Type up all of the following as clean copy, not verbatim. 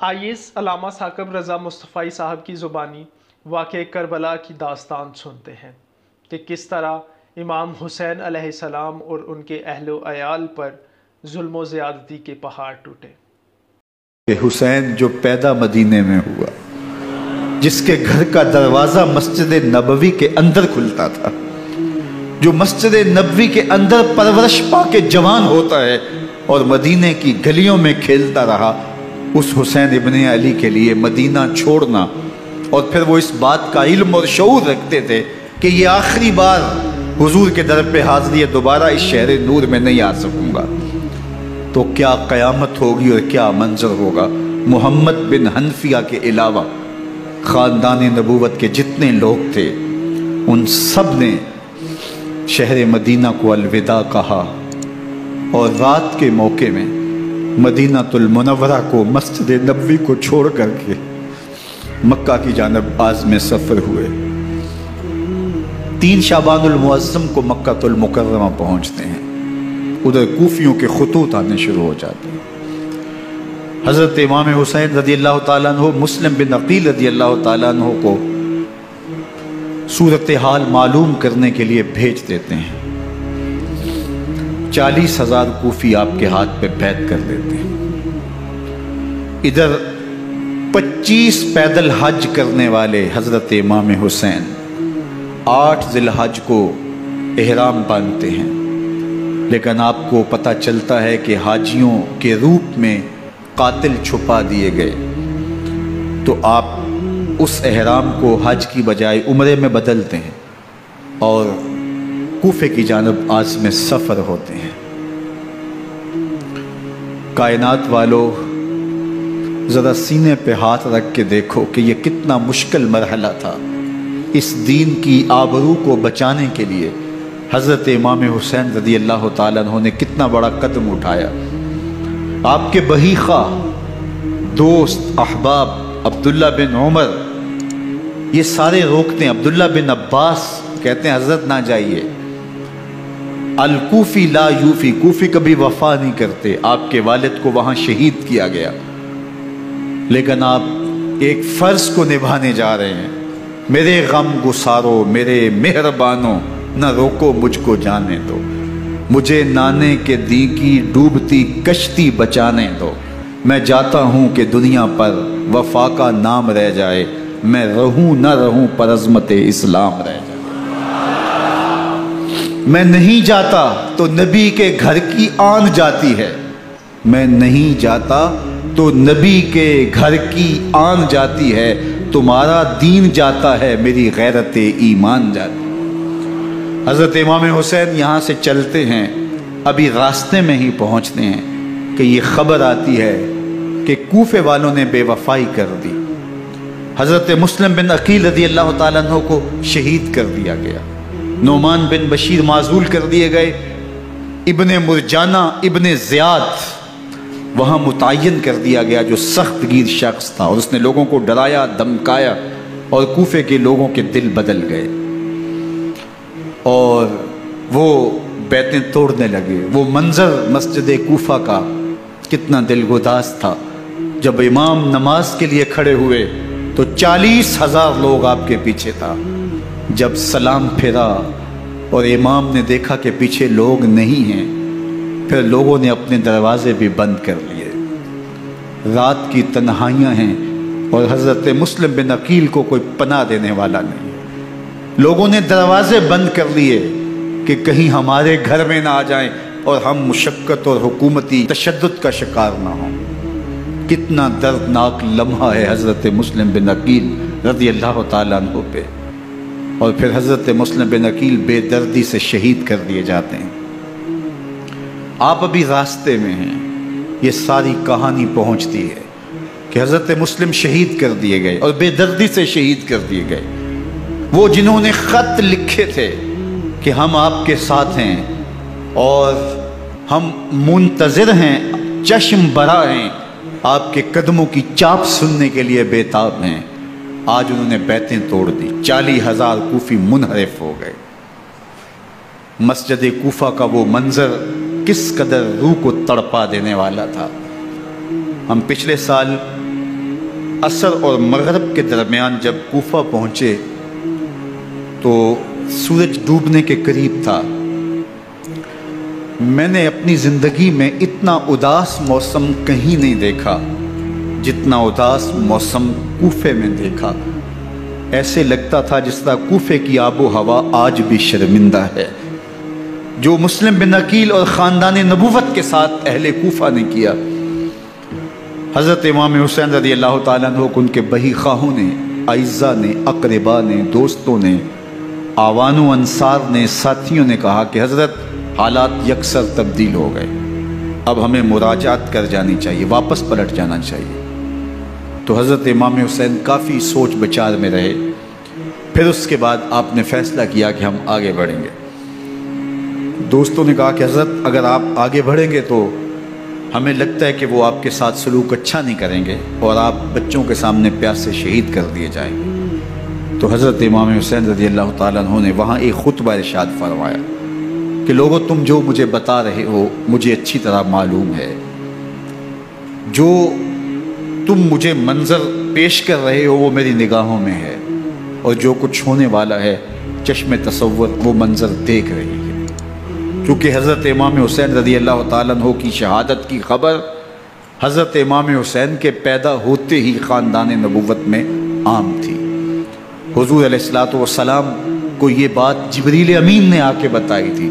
آئیے علامہ ثاقب رضا مصطفی صاحب کی زبانی واقعہ کربلا کی داستان سنتے ہیں کہ کس طرح امام حسین علیہ السلام اور ان کے اہل و عیال پر ظلم و زیادتی کے پہاڑ ٹوٹے۔ کہ حسین جو پیدا مدینے میں ہوا، جس کے گھر کا دروازہ مسجد نبوی کے اندر کھلتا تھا، جو مسجد نبوی کے اندر پرورش پا کے جوان ہوتا ہے اور مدینے کی گلیوں میں کھیلتا رہا، اس حسین ابن علی کے لیے مدینہ چھوڑنا، اور پھر وہ اس بات کا علم اور شعور رکھتے تھے کہ یہ آخری بار حضور کے در پہ حاضری ہے، دوبارہ اس شہر نور میں نہیں آ سکوں گا، تو کیا قیامت ہوگی اور کیا منظر ہوگا۔ محمد بن حنفیہ کے علاوہ خاندان نبوت کے جتنے لوگ تھے ان سب نے شہر مدینہ کو الوداع کہا، اور رات کے موقع میں مدینہ المنورہ کو، مسجد نبوی کو چھوڑ کر کے مکہ کی جانب عازم سفر ہوئے۔ 3 شعبان المعظم کو مکہ المکرمہ پہنچتے ہیں، ادھر کوفیوں کے خطوط آنے شروع ہو جاتے ہیں۔ حضرت امام حسین رضی اللہ تعالیٰ عنہ مسلم بن عقیل رضی اللہ تعالیٰ عنہ کو صورتحال معلوم کرنے کے لیے بھیج دیتے ہیں۔ 40,000 کوفی آپ کے ہاتھ پہ بیعت کر دیتے ہیں۔ ادھر 25 پیدل حج کرنے والے حضرت امام حسین 8 ذی الحج کو احرام باندھتے ہیں، لیکن آپ کو پتہ چلتا ہے کہ حاجیوں کے روپ میں قاتل چھپا دیے گئے، تو آپ اس احرام کو حج کی بجائے عمرے میں بدلتے ہیں اور کوفے کی جانب عازم سفر ہوتے ہیں۔ کائنات والو، ذرا سینے پہ ہاتھ رکھ کے دیکھو کہ یہ کتنا مشکل مرحلہ تھا۔ اس دین کی آبرو کو بچانے کے لیے حضرت امام حسین رضی اللہ تعالیٰ عنہ نے کتنا بڑا قدم اٹھایا۔ آپ کے بہی خواہ، دوست، احباب عبداللہ بن عمر یہ سارے روکتے ہیں۔ عبداللہ بن عباس کہتے ہیں حضرت نہ جائیے، الکوفی لا یوفی، کوفی کبھی وفا نہیں کرتے۔ آپ کے والد کو وہاں شہید کیا گیا، لیکن آپ ایک فرض کو نبھانے جا رہے ہیں۔ میرے غم گسارو، میرے مہربانوں، نہ روکو مجھ کو جانے دو، مجھے نانے کے دی کی ڈوبتی کشتی بچانے دو۔ میں جاتا ہوں کہ دنیا پر وفا کا نام رہ جائے، میں رہوں نہ رہوں پر عظمت اسلام رہ جائے۔ میں نہیں جاتا تو نبی کے گھر کی آن جاتی ہے، میں نہیں جاتا تو نبی کے گھر کی آن جاتی ہے، تمہارا دین جاتا ہے، میری غیرت ایمان جاتی ہے۔ حضرت امام حسین یہاں سے چلتے ہیں، ابھی راستے میں ہی پہنچتے ہیں کہ یہ خبر آتی ہے کہ کوفے والوں نے بے وفائی کر دی۔ حضرت مسلم بن عقیل رضی اللہ تعالیٰ عنہ کو شہید کر دیا گیا، نعمان بن بشیر معزول کر دیے گئے، ابن مرجانہ ابن زیاد وہاں متعین کر دیا گیا جو سخت گیر شخص تھا، اور اس نے لوگوں کو ڈرایا، دھمکایا، اور کوفے کے لوگوں کے دل بدل گئے اور وہ بیتیں توڑنے لگے۔ وہ منظر مسجد کوفہ کا کتنا دلگداز تھا۔ جب امام نماز کے لیے کھڑے ہوئے تو 40,000 لوگ آپ کے پیچھے تھا۔ جب سلام پھیرا اور امام نے دیکھا کہ پیچھے لوگ نہیں ہیں، پھر لوگوں نے اپنے دروازے بھی بند کر لیے۔ رات کی تنہائیاں ہیں اور حضرت مسلم بن عقیل کو کوئی پناہ دینے والا نہیں۔ لوگوں نے دروازے بند کر لیے کہ کہیں ہمارے گھر میں نہ آ جائیں اور ہم مشقت اور حکومتی تشدد کا شکار نہ ہوں۔ کتنا دردناک لمحہ ہے حضرت مسلم بن عقیل رضی اللہ تعالیٰ عنہ پہ، اور پھر حضرت مسلم بن عقیل بے دردی سے شہید کر دیے جاتے ہیں۔ آپ ابھی راستے میں ہیں، یہ ساری کہانی پہنچتی ہے کہ حضرت مسلم شہید کر دیے گئے اور بے دردی سے شہید کر دیے گئے۔ وہ جنہوں نے خط لکھے تھے کہ ہم آپ کے ساتھ ہیں اور ہم منتظر ہیں، چشم برا ہیں، آپ کے قدموں کی چاپ سننے کے لیے بیتاب ہیں، آج انہوں نے بیتیں توڑ دی۔ 40,000 کوفی منحرف ہو گئے۔ مسجد کوفہ کا وہ منظر کس قدر روح کو تڑپا دینے والا تھا۔ ہم پچھلے سال عصر اور مغرب کے درمیان جب کوفہ پہنچے تو سورج ڈوبنے کے قریب تھا۔ میں نے اپنی زندگی میں اتنا اداس موسم کہیں نہیں دیکھا جتنا اداس موسم کوفے میں دیکھا۔ ایسے لگتا تھا جس طرح کوفے کی آب و ہوا آج بھی شرمندہ ہے۔ جو مسلم بن عقیل اور خاندان نبوت کے ساتھ اہل کوفہ نے کیا، حضرت امام حسین رضی اللہ تعالیٰ عنہ کو ان کے بہی خواہوں نے، اعزاء نے، اقربا نے، دوستوں نے، آوان و انصار نے، ساتھیوں نے کہا کہ حضرت حالات یکسر تبدیل ہو گئے، اب ہمیں مراجعت کر جانی چاہیے، واپس پلٹ جانا چاہیے۔ تو حضرت امام حسین کافی سوچ بچار میں رہے۔ پھر اس کے بعد آپ نے فیصلہ کیا کہ ہم آگے بڑھیں گے۔ دوستوں نے کہا کہ حضرت اگر آپ آگے بڑھیں گے تو ہمیں لگتا ہے کہ وہ آپ کے ساتھ سلوک اچھا نہیں کریں گے اور آپ بچوں کے سامنے پیاس سے شہید کر دیے جائیں گے۔ تو حضرت امام حسین رضی اللہ تعالیٰ عنہ نے وہاں ایک خطبہ ارشاد فرمایا کہ لوگوں تم جو مجھے بتا رہے ہو مجھے اچھی طرح معلوم ہے، جو تم مجھے منظر پیش کر رہے ہو وہ میری نگاہوں میں ہے، اور جو کچھ ہونے والا ہے چشم تصور وہ منظر دیکھ رہی ہے۔ کیونکہ حضرت امام حسین رضی اللہ تعالیٰ عنہ کی شہادت کی خبر حضرت امام حسین کے پیدا ہوتے ہی خاندان نبوت میں عام تھی۔ حضور علیہ السلام کو یہ بات جبریل امین نے آ کے بتائی تھی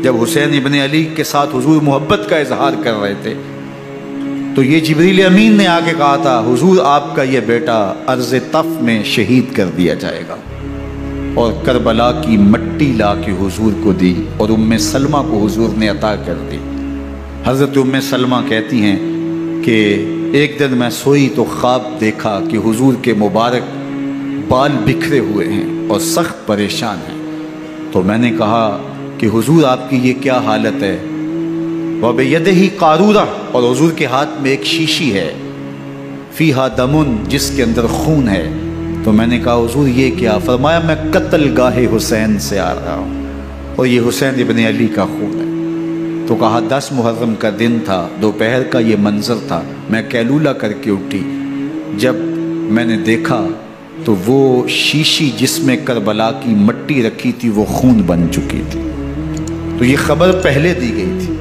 جب حسین ابن علی کے ساتھ حضور محبت کا اظہار کر رہے تھے، تو یہ جبریل امین نے آ کے کہا تھا حضور آپ کا یہ بیٹا ارض طف میں شہید کر دیا جائے گا، اور کربلا کی مٹی لا کے حضور کو دی اور ام سلمہ کو حضور نے عطا کر دی۔ حضرت ام سلمہ کہتی ہیں کہ ایک دن میں سوئی تو خواب دیکھا کہ حضور کے مبارک بال بکھرے ہوئے ہیں اور سخت پریشان ہیں، تو میں نے کہا کہ حضور آپ کی یہ کیا حالت ہے؟ وَبِيَدِهِ قَارُورَةٌ، اور حضور کے ہاتھ میں ایک شیشی ہے، فیہا دمن، جس کے اندر خون ہے۔ تو میں نے کہا حضور یہ کیا؟ فرمایا میں قتل گاہ حسین سے آ رہا ہوں اور یہ حسین ابن علی کا خون ہے۔ تو کہا 10 محرم کا دن تھا، دوپہر کا یہ منظر تھا، میں کیلولہ کر کے اٹھی، جب میں نے دیکھا تو وہ شیشی جس میں کربلا کی مٹی رکھی تھی وہ خون بن چکی تھی۔ تو یہ خبر پہلے دی گئی تھی،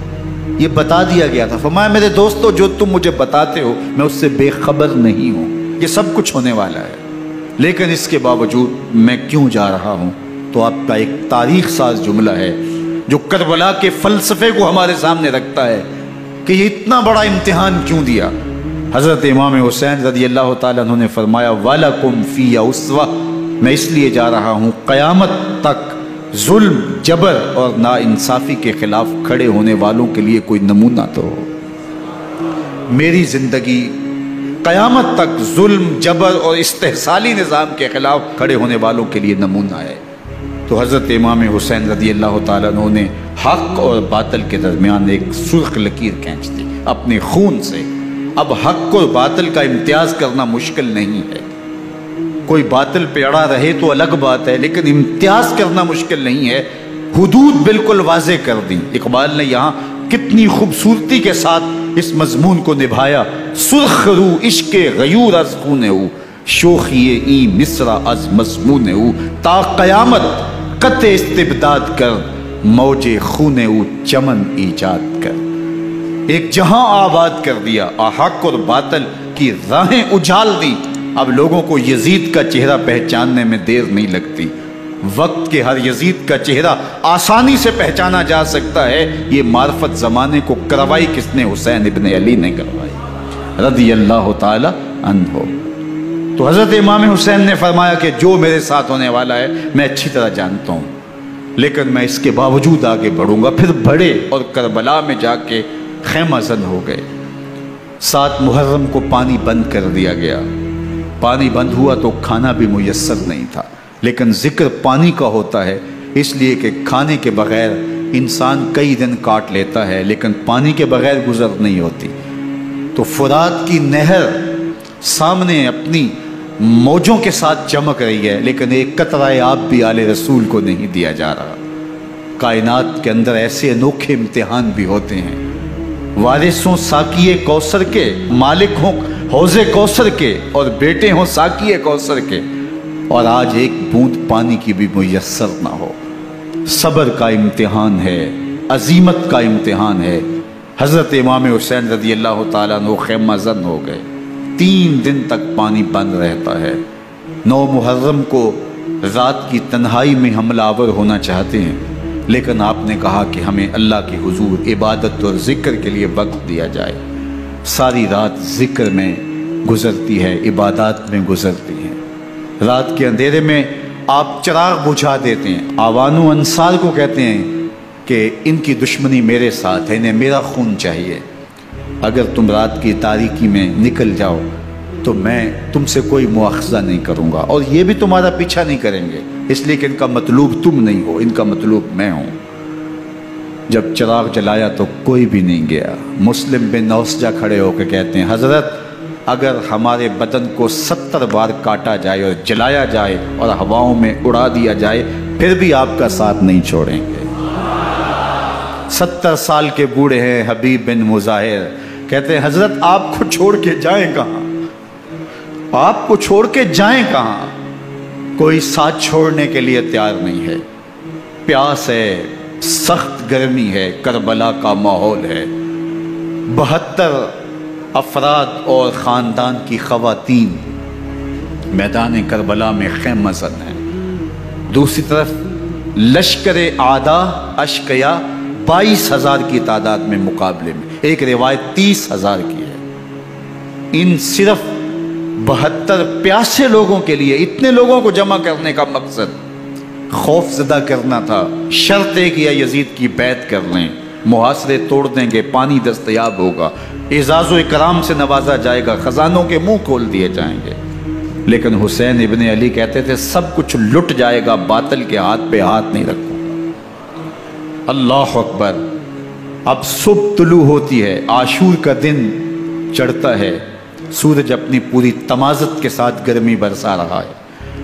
یہ بتا دیا گیا تھا۔ فرمایا میرے دوستو جو تم مجھے بتاتے ہو میں اس سے بے خبر نہیں ہوں، یہ سب کچھ ہونے والا ہے، لیکن اس کے باوجود میں کیوں جا رہا ہوں؟ تو آپ کا ایک تاریخ ساز جملہ ہے جو کربلا کے فلسفے کو ہمارے سامنے رکھتا ہے کہ یہ اتنا بڑا امتحان کیوں دیا۔ حضرت امام حسین رضی اللہ تعالیٰ عنہ نے فرمایا وَلَكُمْ فِيَّ أُسْوَةٌ، میں اس لیے جا رہا ہوں قیامت تک ظلم، جبر اور ناانصافی کے خلاف کھڑے ہونے والوں کے لیے کوئی نمونہ تو ہو۔ میری زندگی قیامت تک ظلم، جبر اور استحصالی نظام کے خلاف کھڑے ہونے والوں کے لیے نمونہ ہے۔ تو حضرت امام حسین رضی اللہ تعالیٰ عنہ نے حق اور باطل کے درمیان ایک سرخ لکیر کھینچ دی اپنے خون سے۔ اب حق اور باطل کا امتیاز کرنا مشکل نہیں ہے، کوئی باطل پہ اڑا رہے تو الگ بات ہے، لیکن امتیاز کرنا مشکل نہیں ہے۔ حدود بالکل واضح کر دی۔ اقبال نے یہاں کتنی خوبصورتی کے ساتھ اس مضمون کو نبھایا۔ سرخ رو عشق غیور از خون او، شوخی این مصرع از مضمون او، تا قیامت قطع استبداد کر، موج خون او چمن ایجاد کر۔ ایک جہاں آباد کر دیا، حق اور باطل کی راہیں اجال دی۔ اب لوگوں کو یزید کا چہرہ پہچاننے میں دیر نہیں لگتی، وقت کے ہر یزید کا چہرہ آسانی سے پہچانا جا سکتا ہے۔ یہ معرفت زمانے کو کروائی کس نے؟ حسین ابن علی نے کروائی رضی اللہ تعالی عنہ۔ تو حضرت امام حسین نے فرمایا کہ جو میرے ساتھ ہونے والا ہے میں اچھی طرح جانتا ہوں، لیکن میں اس کے باوجود آگے بڑھوں گا۔ پھر بڑھے اور کربلا میں جا کے خیمہ زن ہو گئے۔ 7 محرم کو پانی بند کر دیا گیا۔ پانی بند ہوا تو کھانا بھی میسر نہیں تھا، لیکن ذکر پانی کا ہوتا ہے اس لیے کہ کھانے کے بغیر انسان کئی دن کاٹ لیتا ہے، لیکن پانی کے بغیر گزر نہیں ہوتی۔ تو فرات کی نہر سامنے اپنی موجوں کے ساتھ چمک رہی ہے، لیکن ایک قطرہ آب بھی آل رسول کو نہیں دیا جا رہا۔ کائنات کے اندر ایسے انوکھے امتحان بھی ہوتے ہیں۔ وارثوں ساقیے کوثر کے، مالک ہوں حوض کوثر کے اور بیٹے ہوں ساقی کوثر کے، اور آج ایک بوند پانی کی بھی میسر نہ ہو۔ صبر کا امتحان ہے، عزیمت کا امتحان ہے۔ حضرت امام حسین رضی اللہ تعالیٰ عنہ خیمہ زن ہو گئے، 3 دن تک پانی بند رہتا ہے۔ 9 محرم کو رات کی تنہائی میں حملہ آور ہونا چاہتے ہیں، لیکن آپ نے کہا کہ ہمیں اللہ کے حضور عبادت اور ذکر کے لیے وقت دیا جائے۔ ساری رات ذکر میں گزرتی ہے، عبادات میں گزرتی ہے۔ رات کے اندھیرے میں آپ چراغ بجھا دیتے ہیں۔ آوان و انصار کو کہتے ہیں کہ ان کی دشمنی میرے ساتھ ہے، انہیں میرا خون چاہیے، اگر تم رات کی تاریکی میں نکل جاؤ تو میں تم سے کوئی مواخذہ نہیں کروں گا، اور یہ بھی تمہارا پیچھا نہیں کریں گے، اس لیے کہ ان کا مطلوب تم نہیں ہو، ان کا مطلوب میں ہوں۔ جب چراغ جلایا تو کوئی بھی نہیں گیا۔ مسلم بن نوسجہ کھڑے ہو کے کہتے ہیں، حضرت اگر ہمارے بدن کو 70 بار کاٹا جائے اور جلایا جائے اور ہواؤں میں اڑا دیا جائے پھر بھی آپ کا ساتھ نہیں چھوڑیں گے۔ 70 سال کے بوڑھے ہیں حبیب بن مظاہر، کہتے ہیں حضرت آپ کو چھوڑ کے جائیں کہاں، آپ کو چھوڑ کے جائیں کہاں، کوئی ساتھ چھوڑنے کے لیے تیار نہیں ہے۔ پیاس ہے، سخت گرمی ہے، کربلا کا ماحول ہے، 72 افراد اور خاندان کی خواتین میدان کربلا میں خیمہ زن ہیں۔ دوسری طرف لشکر اعداء اشقیا 22,000 کی تعداد میں مقابلے میں، ایک روایت 30,000 کی ہے۔ ان صرف 72 پیاسے لوگوں کے لیے اتنے لوگوں کو جمع کرنے کا مقصد خوف زدہ کرنا تھا۔ شرط ہے کہ یزید کی بیعت کر لیں، محاصرے توڑ دیں گے، پانی دستیاب ہوگا، اعزاز و اکرام سے نوازا جائے گا، خزانوں کے منہ کھول دیے جائیں گے۔ لیکن حسین ابن علی کہتے تھے سب کچھ لٹ جائے گا، باطل کے ہاتھ پہ ہاتھ نہیں رکھوں گا۔ اللہ اکبر۔ اب صبح طلوع ہوتی ہے، عاشور کا دن چڑھتا ہے، سورج اپنی پوری تمازت کے ساتھ گرمی برسا رہا ہے۔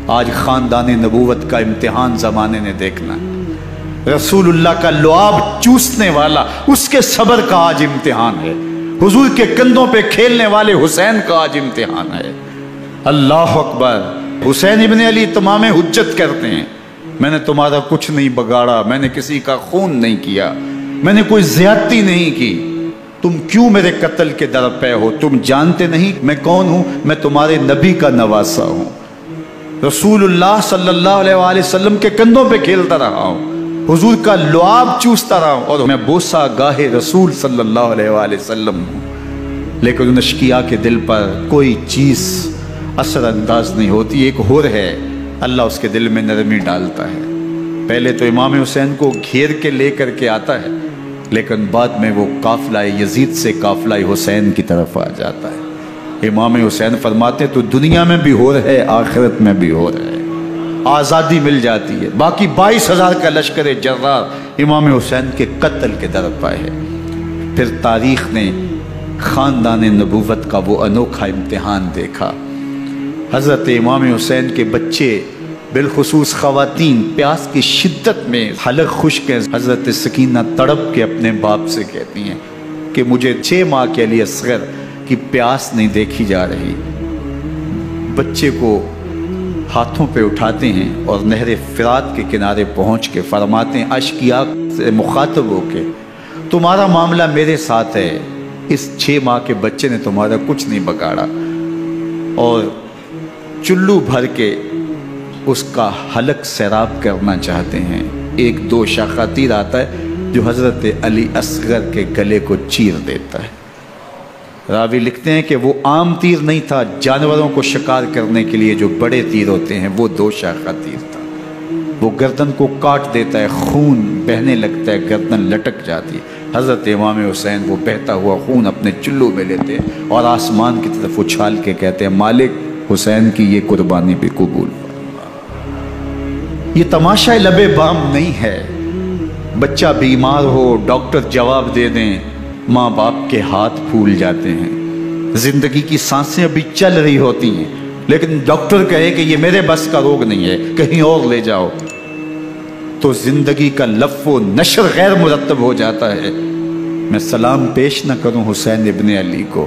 آج خاندان نبوت کا امتحان زمانے نے دیکھنا ہے۔ رسول اللہ کا لعاب چوسنے والا اس کے صبر کا آج امتحان ہے، حضور کے کندھوں پہ کھیلنے والے حسین کا آج امتحان ہے۔ اللہ اکبر۔ حسین ابن علی تمام حجت کرتے ہیں، میں نے تمہارا کچھ نہیں بگاڑا، میں نے کسی کا خون نہیں کیا، میں نے کوئی زیادتی نہیں کی، تم کیوں میرے قتل کے در پہ ہو؟ تم جانتے نہیں میں کون ہوں؟ میں تمہارے نبی کا نواسا ہوں، رسول اللہ صلی اللہ علیہ وآلہ وسلم کے کندھوں پہ کھیلتا رہا ہوں، حضور کا لعاب چوستا رہا ہوں، اور میں بوسہ گاہے رسول صلی اللہ علیہ وآلہ وسلم ہوں۔ لیکن ان اشقیاء کے دل پر کوئی چیز اثر انداز نہیں ہوتی۔ ایک ہور ہے، اللہ اس کے دل میں نرمی ڈالتا ہے۔ پہلے تو امام حسین کو گھیر کے لے کر کے آتا ہے، لیکن بعد میں وہ قافلہ یزید سے قافلہ حسین کی طرف آ جاتا ہے۔ امام حسین فرماتے تو دنیا میں بھی ہور ہے، آخرت میں بھی ہور ہے، آزادی مل جاتی ہے۔ باقی 22,000 کا لشکر جرار امام حسین کے قتل کے در پہ ہے۔ پھر تاریخ نے خاندان نبوت کا وہ انوکھا امتحان دیکھا۔ حضرت امام حسین کے بچے بالخصوص خواتین پیاس کی شدت میں حلق خشک ہیں۔ حضرت سکینہ تڑپ کے اپنے باپ سے کہتی ہیں کہ مجھے 6 ماہ کے علی اصغر کی پیاس نہیں دیکھی جا رہی۔ بچے کو ہاتھوں پہ اٹھاتے ہیں اور نہر فرات کے کنارے پہنچ کے فرماتے ہیں اشقیاء سے مخاطب ہو کے تمہارا معاملہ میرے ساتھ ہے، اس 6 ماہ کے بچے نے تمہارا کچھ نہیں بگاڑا، اور چلو بھر کے اس کا حلق سیراب کرنا چاہتے ہیں۔ ایک 2 شاخہ تیر آتا ہے جو حضرت علی اصغر کے گلے کو چیر دیتا ہے۔ راوی لکھتے ہیں کہ وہ عام تیر نہیں تھا، جانوروں کو شکار کرنے کے لیے جو بڑے تیر ہوتے ہیں وہ 2 شاخہ تیر تھا۔ وہ گردن کو کاٹ دیتا ہے، خون بہنے لگتا ہے، گردن لٹک جاتی ہے۔ حضرت امام حسین وہ بہتا ہوا خون اپنے چلو میں لیتے ہیں اور آسمان کی طرف اچھال کے کہتے ہیں مالک حسین کی یہ قربانی بھی قبول فرما۔ یہ تماشا لب بام نہیں ہے، بچہ بیمار ہو ڈاکٹر جواب دے دیں، ماں باپ کے ہاتھ پھول جاتے ہیں، زندگی کی سانسیں ابھی چل رہی ہوتی ہیں، لیکن ڈاکٹر کہے کہ یہ میرے بس کا روگ نہیں ہے، کہیں اور لے جاؤ، تو زندگی کا لف و نشر غیر مرتب ہو جاتا ہے۔ میں سلام پیش نہ کروں حسین ابن علی کو،